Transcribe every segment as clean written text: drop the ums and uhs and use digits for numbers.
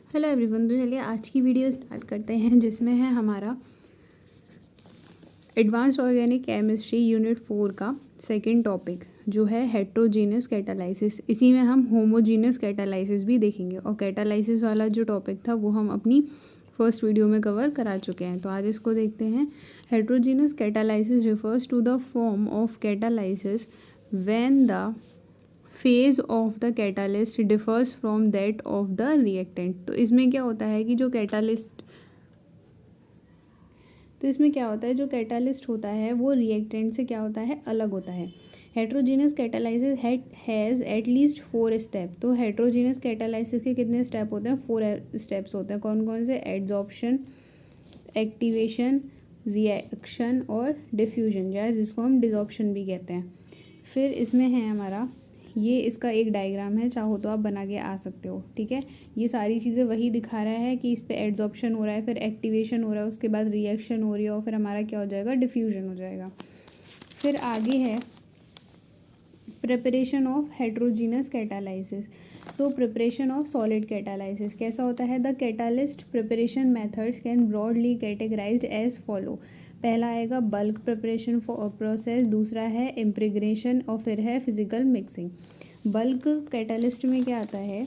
Hello everyone, तो चलिए आज की वीडियो स्टार्ट करते हैं जिसमें है हमारा एडवांस्ड ऑर्गेनिक केमिस्ट्री यूनिट 4 का सेकंड टॉपिक जो है हेट्रोजीनस कैटालाइसिस। इसी में हम होमोजीनस कैटालाइसिस भी देखेंगे और कैटालाइसिस वाला जो टॉपिक था वो हम अपनी फर्स्ट वीडियो में कवर करा चुके हैं। तो आज इसको देखते हैं। Heterogeneous catalysis refers to the form of catalysis when the phase of the catalyst differs from that of the reactant. तो इसमें क्या होता है कि जो कैटालिस्ट होता है वो रिएक्टेंट से क्या होता है, अलग होता है। Heterogeneous catalysis has at least 4 step. तो हेट्रोजीनस कैटालाइसिस के कितने स्टेप होते हैं? 4 स्टेप्स होते हैं। कौन कौन से? एड्सॉर्प्शन, एक्टिवेशन, रिएक्शन और डिफ्यूजन, या जिसको हम डिसॉर्प्शन भी कहते हैं। फिर इसमें है हमारा ये इसका एक डायग्राम है, चाहो तो आप बना के आ सकते हो। ठीक है, ये सारी चीज़ें वही दिखा रहा है कि इस पे एड्सॉर्प्शन हो रहा है, फिर एक्टिवेशन हो रहा है, उसके बाद रिएक्शन हो रही है और फिर हमारा क्या हो जाएगा, डिफ्यूजन हो जाएगा। फिर आगे है प्रिपरेशन ऑफ हेट्रोजीनस कैटालाइसिस। तो प्रिपरेशन ऑफ सॉलिड कैटालाइसिस कैसा होता है? The catalyst preparation methods can broadly categorized as follow. पहला आएगा बल्क प्रिपरेशन प्रोसेस, दूसरा है इम्प्रेग्नेशन और फिर है फिजिकल मिक्सिंग। बल्क कैटालिस्ट में क्या आता है?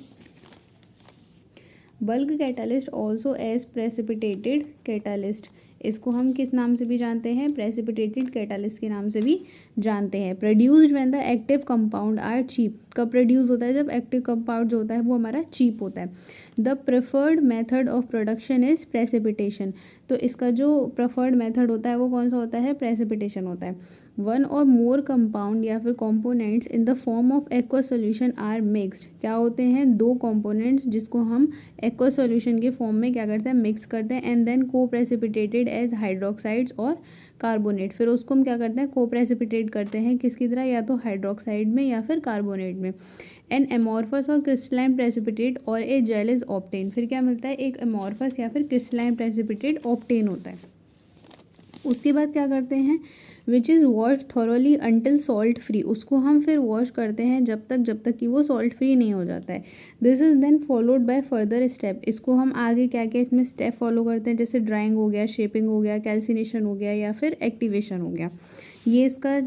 Bulk catalyst also as precipitated catalyst, इसको हम किस नाम से भी जानते हैं? प्रेसिपिटेटेड कैटालिस्ट के नाम से भी जानते हैं। Produced when the active compound are cheap. कब प्रोड्यूस होता है? जब एक्टिव कंपाउंड जो होता है वो हमारा चीप होता है। The preferred method of production is precipitation. तो इसका जो प्रेफर्ड मेथड होता है वो कौन सा होता है? प्रेसिपिटेशन होता है। वन और मोर कंपाउंड या फिर components in the form of aqua solution are mixed. क्या होते हैं? 2 कॉम्पोनेंट्स जिसको हम एक्वा सोल्यूशन के फॉर्म में क्या करते हैं? मिक्स करते हैं। एंड देन को प्रेसिपिटेटेड एज हाइड्रोक्साइड्स और कार्बोनेट। फिर उसको हम क्या करते हैं? को प्रेसिपिटेट करते हैं किसकी तरह? या तो हाइड्रोक्साइड में या फिर कार्बोनेट में। एन एमॉर्फस और क्रिस्टलाइन प्रेसिपिटेट और ए जेल इज ऑब्टेन। फिर क्या मिलता है? एक एमॉर्फस या फिर क्रिस्टलाइन प्रेसिपिटेट ऑब्टेन होता है। उसके बाद क्या करते हैं? Which is wash thoroughly until salt free. उसको हम फिर वॉश करते हैं जब तक कि वो सॉल्ट फ्री नहीं हो जाता है। This is then followed by further step. इसको हम आगे क्या क्या इसमें स्टेप फॉलो करते हैं? जैसे ड्राइंग हो गया, शेपिंग हो गया, कैल्सिनेशन हो गया या फिर एक्टिवेशन हो गया। ये इसका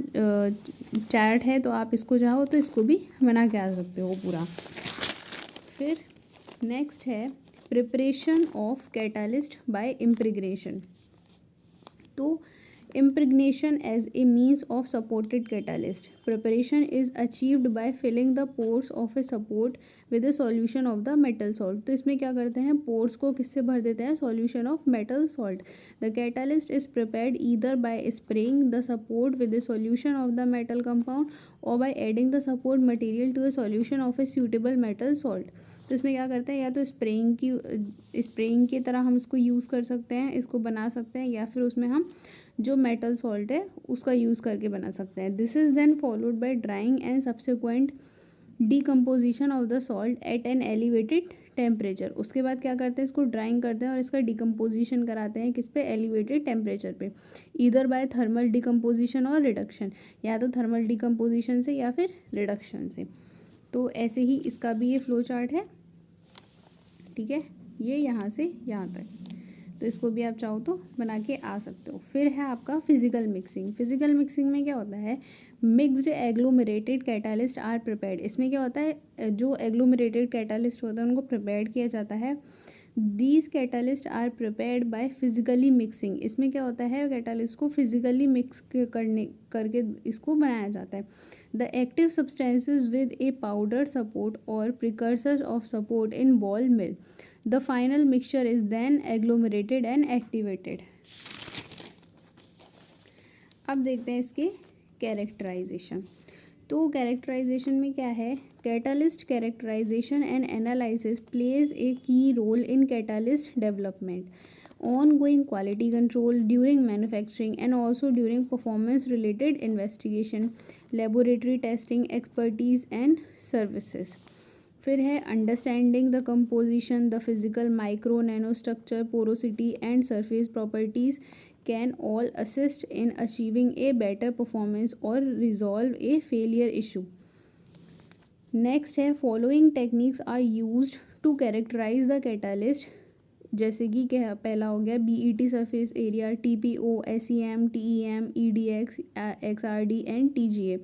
चार्ट है, तो आप इसको चाहो तो इसको भी बना के आ सकते हो पूरा। फिर नेक्स्ट है प्रिपरेशन ऑफ कैटालिस्ट बाय इम्प्रेग्नेशन। तो impregnation as a means of supported catalyst. Preparation is achieved by filling the pores of a support with a solution of the metal salt. तो इसमें क्या करते हैं? pores को किससे भर देते हैं? solution of metal salt. The catalyst is prepared either by spraying the support with a solution of the metal compound or by adding the support material to a solution of a suitable metal salt. तो इसमें क्या करते हैं? या तो spraying की तरह हम इसको यूज़ कर सकते हैं, इसको बना सकते हैं, या फिर उसमें हम जो मेटल सॉल्ट है उसका यूज़ करके बना सकते हैं। This is then followed by drying and subsequent decomposition of the salt at an elevated temperature. उसके बाद क्या करते हैं? इसको ड्राइंग करते हैं और इसका डिकम्पोजिशन कराते हैं किस पे? एलिवेटेड टेम्परेचर पे। ईदर बाय थर्मल डिकम्पोजिशन और रिडक्शन, या तो थर्मल डिकम्पोजिशन से या फिर रिडक्शन से। तो ऐसे ही इसका भी ये फ्लो चार्ट है। ठीक है, ये यहाँ से यहाँ तक, तो इसको भी आप चाहो तो बना के आ सकते हो। फिर है आपका फिजिकल मिक्सिंग। फिजिकल मिक्सिंग में क्या होता है? Mixed agglomerated catalyst are prepared. इसमें क्या होता है? जो एग्लोमरेटेड कैटालिस्ट होता है उनको प्रिपेयर्ड किया जाता है। These catalyst are prepared by physically mixing. इसमें क्या होता है? कैटालिस्ट को फिजिकली मिक्स करके इसको बनाया जाता है। The active substances with a powder support और precursors of support in ball mill. The final mixture is then agglomerated and activated. अब देखते हैं इसके कैरेक्टराइजेशन। तो कैरेक्टराइजेशन में क्या है? Catalyst characterization and analysis plays a key role in catalyst development, ongoing quality control during manufacturing and also during performance related investigation, laboratory testing, expertise and services. फिर है understanding the composition, the physical micro nano structure, porosity and surface properties can all assist in achieving a better performance और resolve a failure issue. Next है following techniques are used to characterize the catalyst, जैसे कि क्या पहला हो गया BET surface area, TPO, SEM, TEM, EDX, XRD and TGA।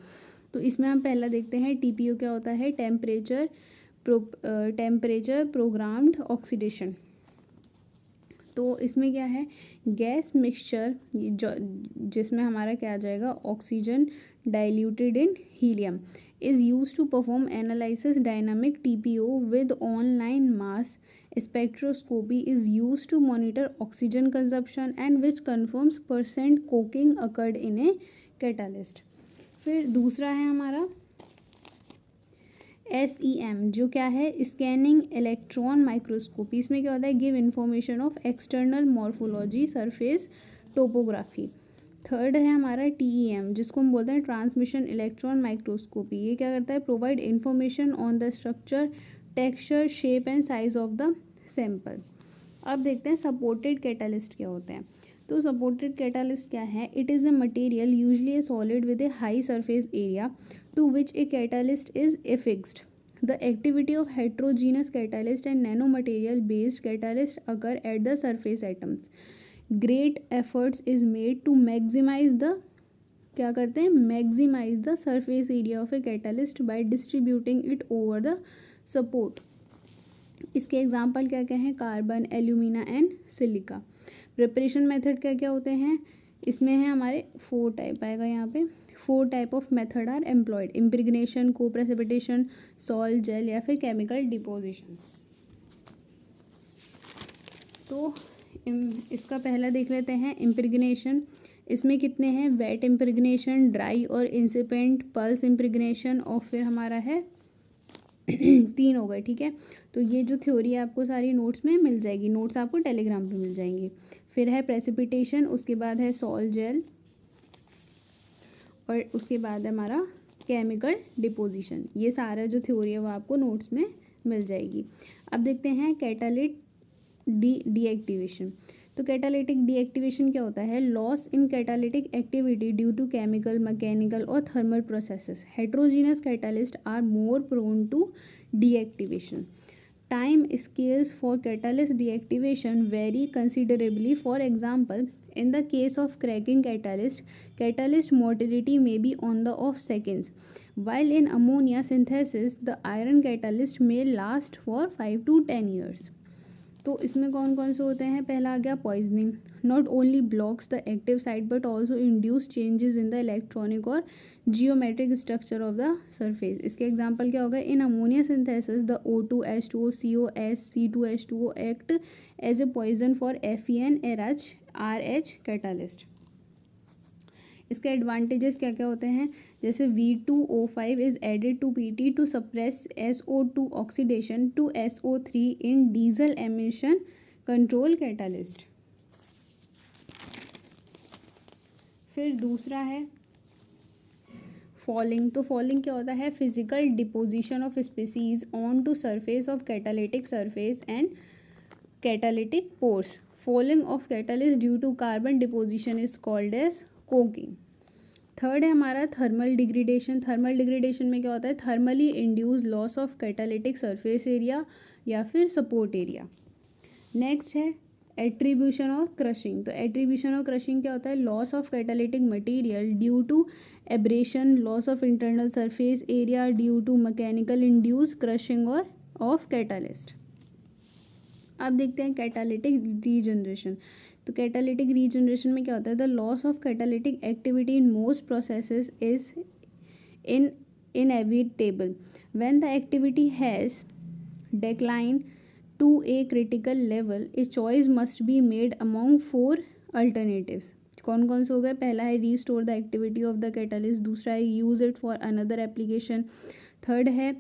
तो इसमें हम पहला देखते हैं TPO क्या होता है, टेम्परेचर प्रोग्राम्ड ऑक्सीडेशन। तो इसमें क्या है, गैस मिक्सचर जिसमें हमारा क्या आ जाएगा, oxygen diluted in helium is use to perform analysis dynamic TPO with online mass spectroscopy is use to monitor oxygen consumption and which confirms % coking occurred in a catalyst. फिर दूसरा है हमारा SEM, जो क्या है, स्कैनिंग इलेक्ट्रॉन माइक्रोस्कोपी। इसमें क्या होता है, give information of external morphology surface topography. Third है हमारा TEM, जिसको हम बोलते हैं ट्रांसमिशन इलेक्ट्रॉन माइक्रोस्कोपी। ये क्या करता है, provide information on the structure, texture, shape and size of the sample. अब देखते हैं सपोर्टेड कैटालिस्ट क्या होते हैं। तो सपोर्टेड कैटालिस्ट क्या है, it is a material usually a solid with a high surface area to which a catalyst is affixed. The activity of heterogeneous catalyst and nano material based catalyst occur at the surface atoms. Great efforts is made to maximize the, क्या करते हैं, maximize the surface area of a catalyst by distributing it over the support. इसके example क्या क्या हैं, carbon, alumina and silica. Preparation method क्या क्या होते हैं, इसमें है हमारे 4 टाइप आएगा यहाँ पे। 4 type of method are employed, impregnation, coprecipitation, salt, jail या फिर केमिकल डिपोजिशन। तो इसका पहला देख लेते हैं, इम्प्रिग्नेशन। इसमें कितने हैं, वेट इम्प्रिग्नेशन, ड्राई और इंसिपेंट, पल्स इम्प्रिग्नेशन और फिर हमारा है 3 हो गए, ठीक है। तो ये जो थ्योरी है आपको सारी नोट्स में मिल जाएगी, नोट्स आपको टेलीग्राम पे मिल जाएंगी। फिर है प्रेसिपिटेशन, उसके बाद है सॉल्ट जेल और उसके बाद है हमारा केमिकल डिपोजिशन। ये सारा जो थ्योरी है वो आपको नोट्स में मिल जाएगी। अब देखते हैं कैटालिट डीएक्टिवेशन। तो कैटालिटिक डीएक्टिवेशन क्या होता है, loss in catalytic activity due to chemical, mechanical और thermal processes. Heterogeneous catalyst are more prone to deactivation. Time scales for catalyst deactivation vary considerably. For example, in the case of cracking catalyst motility may be on the of seconds, while in ammonia synthesis, the iron catalyst may last for 5 to 10 years. तो इसमें कौन कौन से होते हैं, पहला आ गया poisoning, not only blocks the active site but also induce changes in the electronic और geometric structure of the surface. इसके एग्जांपल क्या होगा, in ammonia synthesis the O2H2O COS C2H2O act as a poison for FeN RH catalyst. इसके advantages क्या क्या होते हैं, जैसे V2O5 is added to PT to suppress SO2 oxidation to SO3 in diesel emission control catalyst. फिर दूसरा है falling. तो फॉलिंग क्या होता है, physical deposition of species on to surface of catalytic surface and catalytic pores. Fouling of catalyst due to carbon deposition is called as coking. Third है हमारा thermal degradation. Thermal degradation में क्या होता है, thermally induce loss of catalytic surface area या फिर support area. Next है attribution of crushing. तो एट्रीब्यूशन ऑफ क्रशिंग क्या होता है, loss of catalytic material due to abrasion, loss of internal surface area due to mechanical induce crushing और of catalyst. अब देखते हैं कैटालिटिक रीजनरेशन। तो कैटालिटिक रीजनरेशन में क्या होता है, the loss of catalytic activity in most processes is inevitable when the activity has decline to a critical level. A choice must be made among 4 alternatives. कौन कौन से हो गए, पहला है restore the activity of the catalyst, दूसरा है use it for another application, third है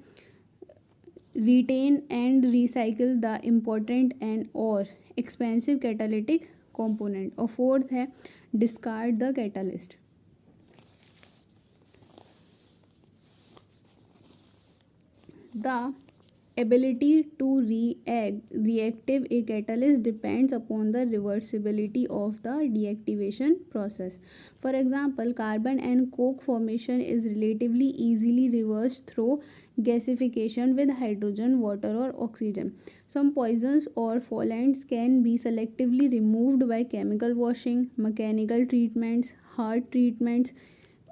retain and recycle the important and और एक्सपेंसिव कैटालिटिक component, और फोर्थ है discard the catalyst. The ability to reactive a catalyst depends upon the reversibility of the deactivation process. For example, carbon and coke formation is relatively easily reversed through gasification with hydrogen, water or oxygen. Some poisons or pollutants can be selectively removed by chemical washing, mechanical treatments, hard treatments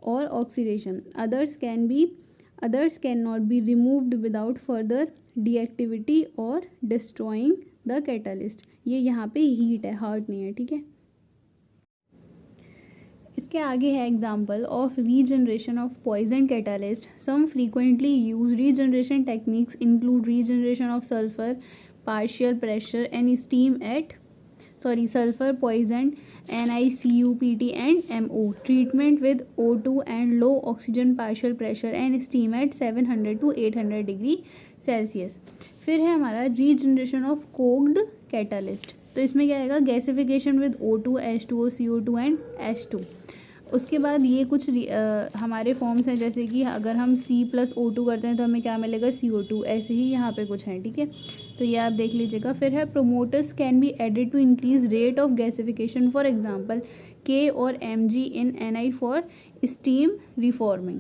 or oxidation. Others cannot be removed without further deactivity और destroying the catalyst. ये यहाँ पे heat है, heart नहीं है, ठीक है. इसके आगे है example of regeneration of poison catalyst. Some frequently use regeneration techniques include regeneration of sulphur, partial pressure and steam at sulfur poison, NiCuPt and MO. Treatment with O2 and low oxygen partial pressure and steam at 700 to 800 degree Celsius. फिर है हमारा regeneration of cocked catalyst. तो इसमें क्या आएगा, gasification with O2, H2O, CO2 and H2. उसके बाद ये कुछ हमारे फॉर्म्स हैं, जैसे कि अगर हम C+O2 करते हैं तो हमें क्या मिलेगा, CO2. ऐसे ही यहाँ पे कुछ हैं, ठीक है. तो ये आप देख लीजिएगा. फिर है promoters can be added to increase rate of gasification. For example K और Mg in Ni for steam reforming.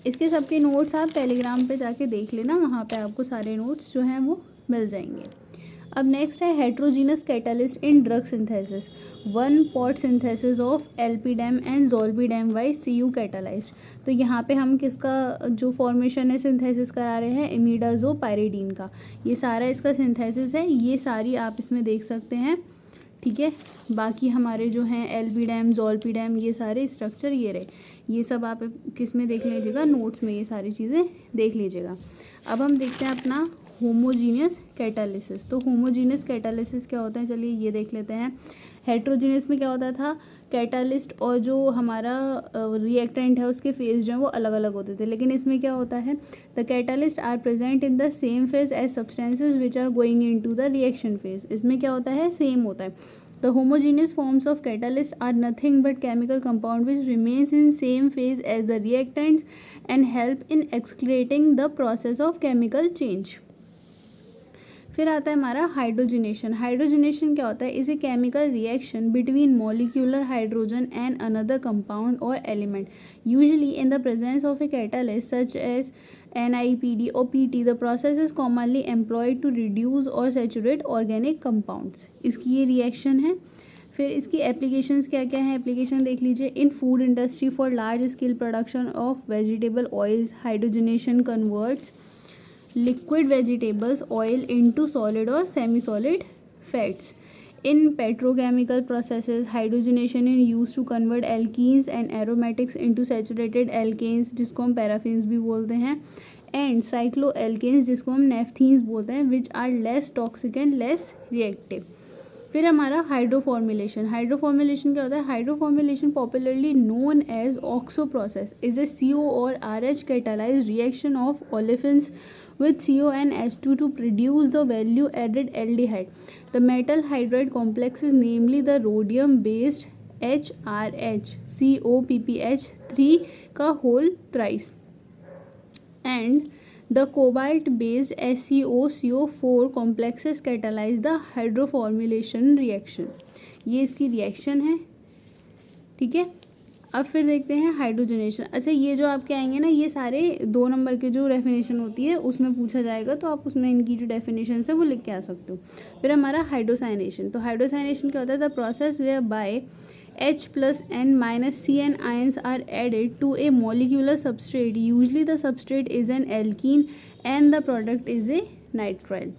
इसके सबके नोट्स आप टेलीग्राम पे जाके देख लेना, वहाँ पे आपको सारे नोट्स जो हैं वो मिल जाएंगे. अब नेक्स्ट है heterogeneous catalyst in drug synthesis. One pot synthesis of alpidem and zolpidem by Cu catalyzed. तो यहाँ पे हम किसका जो फॉर्मेशन है सिंथेसिस करा रहे हैं, इमिडाजोपायरिडीन का. ये सारा इसका सिंथेसिस है, ये सारी आप इसमें देख सकते हैं, ठीक है. बाकी हमारे जो हैं एल्पिडेम, जोल्पिडेम, ये सारे स्ट्रक्चर ये रहे, ये सब आप किस में देख लीजिएगा, नोट्स में ये सारी चीज़ें देख लीजिएगा. अब हम देखते हैं अपना होमोजीनियस कैटालिसिस. तो होमोजीनियस कैटालिसिस क्या होता है, चलिए ये देख लेते हैं. हेट्रोजीनियस में क्या होता था, कैटालिस्ट और जो हमारा रिएक्टेंट है उसके फेज जो है वो अलग अलग होते थे. लेकिन इसमें क्या होता है, the catalyst are present in the same phase as substances which are going into the reaction phase. इसमें क्या होता है, सेम होता है. The homogeneous forms of catalyst are nothing but chemical compound which remains in same phase as the reactants and help in accelerating the process of chemical change. फिर आता है हमारा हाइड्रोजनेशन. हाइड्रोजनेशन क्या होता है, is a chemical reaction between molecular hydrogen and another compound और element, usually in the presence of a catalyst such as NiPd or Pt. The process is commonly employed to reduce or saturate organic compounds. इसकी ये reaction है. फिर इसकी applications क्या क्या हैं, application देख लीजिए. इन food industry for large scale production of vegetable oils, hydrogenation converts liquid vegetables oil into solid or semi-solid fats. In petrochemical processes, hydrogenation is used to convert alkenes and aromatics into saturated alkanes, जिसको हम paraffins भी बोलते हैं, and cycloalkanes, जिसको हम नेफ्थीन्स बोलते हैं, which are less toxic and less reactive. फिर हमारा हाइड्रोफॉर्मुलेशन. हाइड्रोफॉर्मुलेशन क्या होता है, hydroformylation popularly known as oxo process is a CO और RH catalyze reaction of olefins with CO and H2 to produce the value added aldehyde. The metal hydride complexes, namely the rhodium based HRH COPPH3 का whole thrice and the cobalt based SCO-CO4 complexes catalyze the hydroformylation reaction. ये इसकी reaction है, ठीक है. अब फिर देखते हैं हाइड्रोजनेशन. अच्छा, ये जो आपके आएंगे ना, ये सारे 2 नंबर के जो डेफिनेशन होती है उसमें पूछा जाएगा, तो आप उसमें इनकी जो डेफिनेशन है वो लिख के आ सकते हो. फिर हमारा हाइड्रोसाइनेशन. तो हाइड्रोसाइनेशन क्या होता है, the process whereby H+N- ions are added to a molecular substrate. Usually the substrate is an alkene and the product is a nitrile.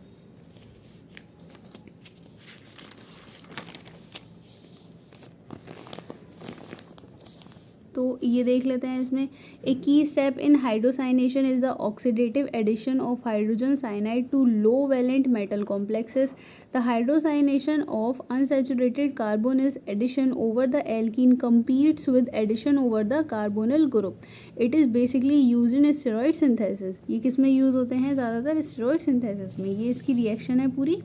तो ये देख लेते हैं इसमें. A key step in hydrocyanation is the oxidative addition of hydrogen cyanide to low valent metal complexes. The hydrocyanation of unsaturated carbon is addition over the alkene competes with addition over the carbonyl group. It is basically used in steroid synthesis. ये किस में use होते हैं, ज़्यादातर steroid synthesis में. ये इसकी reaction है पूरी,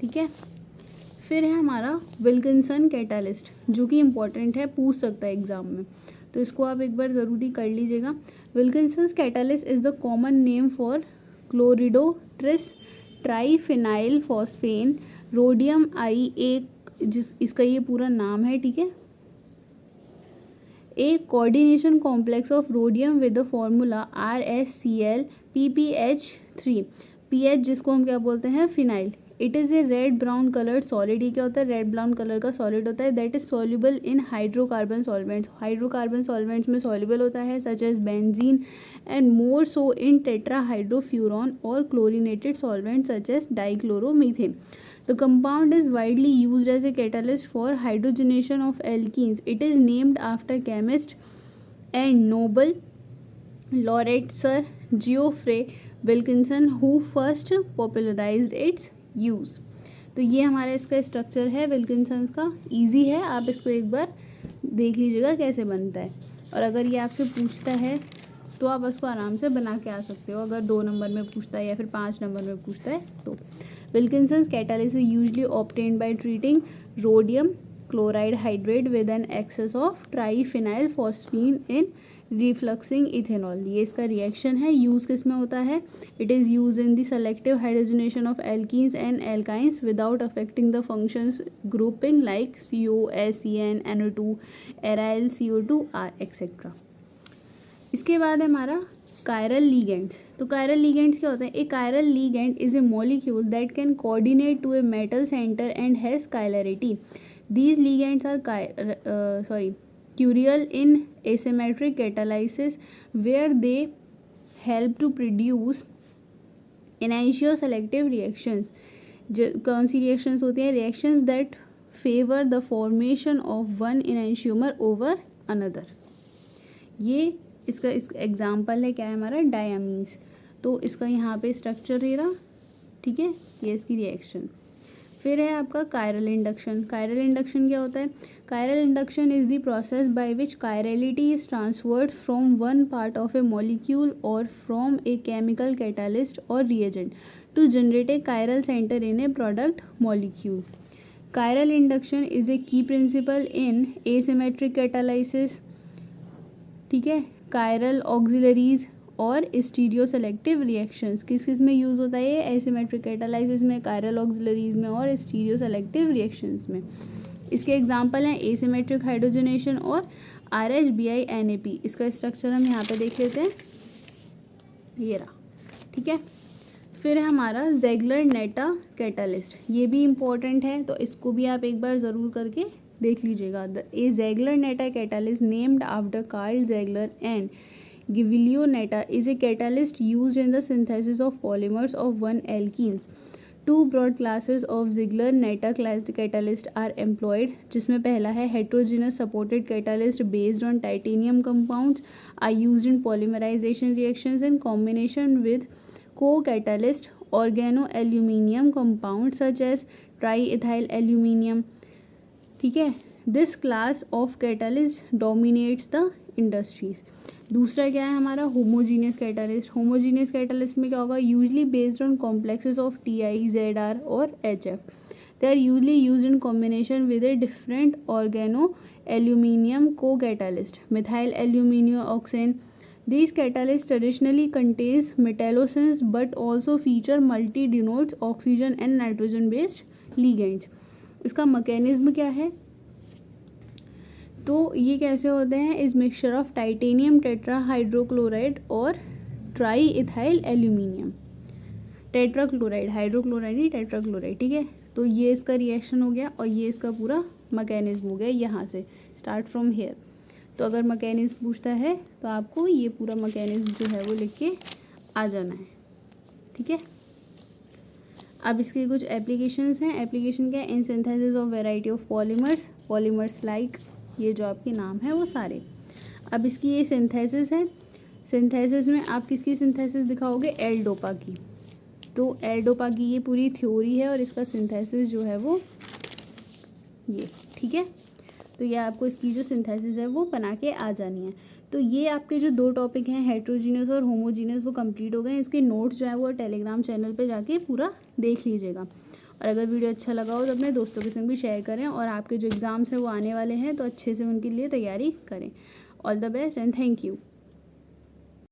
ठीक है. फिर है हमारा विल्किंसन कैटालिस्ट, जो कि इम्पॉर्टेंट है, पूछ सकता है एग्ज़ाम में, तो इसको आप एक बार ज़रूरी कर लीजिएगा. Wilkinson's catalyst is the common name for chloridotris triphenyl phosphine rhodium I, एक इसका ये पूरा नाम है, ठीक है। A coordination complex of rhodium with the formula RSCl PPH3, PH जिसको हम क्या बोलते हैं, phenyl. It is a red brown coloured solid. ये क्या होता है, रेड ब्राउन कलर का सॉलिड होता है। That is soluble in hydrocarbon solvents, hydrocarbon solvents में सॉल्युबल होता है, such as benzene and more so in tetrahydrofuran और chlorinated solvents such as dichloromethane. The compound is widely used as a catalyst for hydrogenation of alkenes. It is named after chemist and Nobel laureate Sir Geoffrey Wilkinson who first popularized its use. तो ये हमारा इसका structure है Wilkinson का। Easy है, आप इसको एक बार देख लीजिएगा कैसे बनता है, और अगर ये आपसे पूछता है तो आप उसको आराम से बना के आ सकते हो, अगर 2 नंबर में पूछता है या फिर 5 नंबर में पूछता है तो। Wilkinson's catalyst is usually obtained by treating rhodium chloride hydrate with an excess of triphenyl phosphine in refluxing ethanol. ये इसका रिएक्शन है। यूज़ किस में होता है, it is use in the selective hydrogenation of alkenes and alkynes without affecting the functions grouping like CO, SCN, NO2, aryl CO2 R etcetera. इसके बाद है हमारा कायरल लीगेंड्स। तो कायरल लीगेंड्स क्या होते हैं, a chiral ligand is a molecule that can coordinate to a metal centre and has chirality. These ligands are crucial in asymmetric catalysis where they help to produce एनेंशियो selective reactions. कौन सी reactions होती हैं, reactions that favour the formation of one enantiomer over another. ये इसका example है क्या है हमारा, डायमीन्स। तो इसका यहाँ पे स्ट्रक्चर दे रहा, ठीक है, ये इसकी रिएक्शन। फिर है आपका कायरल इंडक्शन। कायरल इंडक्शन क्या होता है, chiral induction is the process by which chirality is transferred from one part of a molecule और फ्रॉम ए केमिकल कैटालिस्ट और reagent to generate a chiral centre in a product molecule. Chiral induction is a key principle in asymmetric catalysis, ठीक है, chiral auxiliaries और stereoselective reactions. किस किस में use होता है ये, एसिमेट्रिक कैटालाइसिस में, कायरल ऑक्सिलरीज में और स्टीरियो सेलेक्टिव रिएक्शंस में। इसके एग्जांपल हैं एसिमेट्रिक हाइड्रोजनेशन और RHBI-NAP। इसका स्ट्रक्चर हम यहाँ पे देख लेते हैं, ये रहा, ठीक है। फिर है हमारा ज़ेगलर-नेटा कैटालिस्ट। ये भी इम्पोर्टेंट है, तो इसको भी आप एक बार ज़रूर करके देख लीजिएगा। A Ziegler Natta catalyst named after Karl Ziegler and Gibelina is a catalyst used in the synthesis of polymers of one alkenes. 2 broad classes of Ziegler Natta catalyst are employed, जिसमें पहला है heterogeneous supported catalyst based on titanium compounds are used in polymerization reactions in combination with co-catalyst organoaluminium compounds such as triethyl aluminium, ठीक है। This class of catalyst dominates the industries. दूसरा क्या है हमारा, homogeneous catalyst. Homogeneous catalyst में क्या होगा, usually based on complexes of Ti, Zr और HF। They are usually use in combination with a different organoaluminium cocatalyst, methyl aluminium oxane. These catalysts traditionally contains metallocins but also feature multi-denotes oxygen and nitrogen based ligands. इसका mechanism क्या है, तो ये कैसे होते हैं, इस mixture of titanium tetrahydrochloride और triethyl aluminium, tetrachloride, hydrochloride ही टेट्राक्लोराइड, ठीक है। तो ये इसका रिएक्शन हो गया और ये इसका पूरा मैकेनिज्म हो गया, यहाँ से स्टार्ट फ्रॉम हेयर। तो अगर मैकेनिज्म पूछता है तो आपको ये पूरा मैकेनिज्म जो है वो लिख के आ जाना है, ठीक है। अब इसके कुछ एप्लीकेशंस हैं। एप्लीकेशन क्या है, in synthesis of variety of polymers like, ये जो आपके नाम है वो सारे। अब इसकी ये सिंथेसिस है, सिंथेसिस में आप किसकी सिंथेसिस दिखाओगे, एल डोपा की। तो एल डोपा की ये पूरी थ्योरी है और इसका सिंथेसिस जो है वो ये, ठीक है। तो ये आपको इसकी जो सिंथेसिस है वो बना के आ जानी है। तो ये आपके जो 2 टॉपिक हैं, हेट्रोजीनियस और होमोजीनियस, वो कंप्लीट हो गए। इसके नोट्स जो है वो टेलीग्राम चैनल पे जाके पूरा देख लीजिएगा। और अगर वीडियो अच्छा लगा हो तो अपने दोस्तों के संग भी शेयर करें, और आपके जो एग्ज़ाम्स हैं वो आने वाले हैं तो अच्छे से उनके लिए तैयारी करें। All the best and thank you.